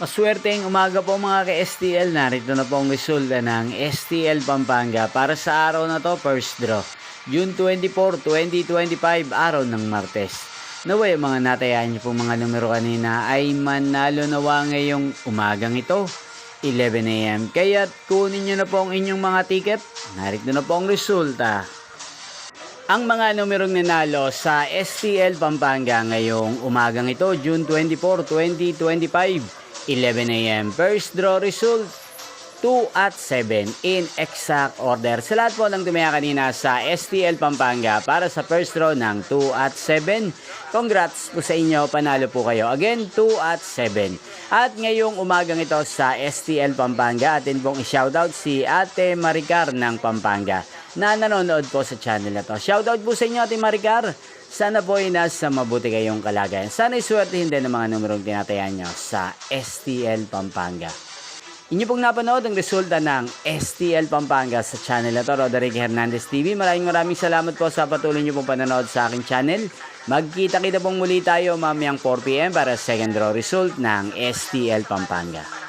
Maswerteng umaga po mga ka-STL. Narito na po ang resulta ng STL Pampanga para sa araw na to, first draw. June 24, 2025, araw ng Martes. Naway mga natayaan niyo po mga numero kanina ay manalo nawa ngayong umagang ito, 11 AM. Kaya't kunin niyo na po ang inyong mga ticket. Narito na po ang resulta. Ang mga numerong nanalo sa STL Pampanga ngayong umagang ito, June 24, 2025, 11 AM. First draw result, 2 at 7 in exact order. Sa lahat po ng tumaya kanina sa STL Pampanga para sa first draw ng 2 at 7, congrats po sa inyo, panalo po kayo. Again, 2 at 7. At ngayong umagang ito sa STL Pampanga, atin pong i-shoutout si Ate Maricar ng Pampanga na nanonood po sa channel na to. Shoutout po sa inyo, Ate Maricar. Sana po ay nasa mabuti kayong kalagayan. Sana iswertihin din ang mga numerong tinatayan nyo sa STL Pampanga. Inyo pong napanood ang resulta ng STL Pampanga sa channel na to, Roderick Hernandez TV. Maraming salamat po sa patuloy nyo pong panonood sa aking channel. Magkita-kita pong muli tayo mamayang 4 PM para second draw result ng STL Pampanga.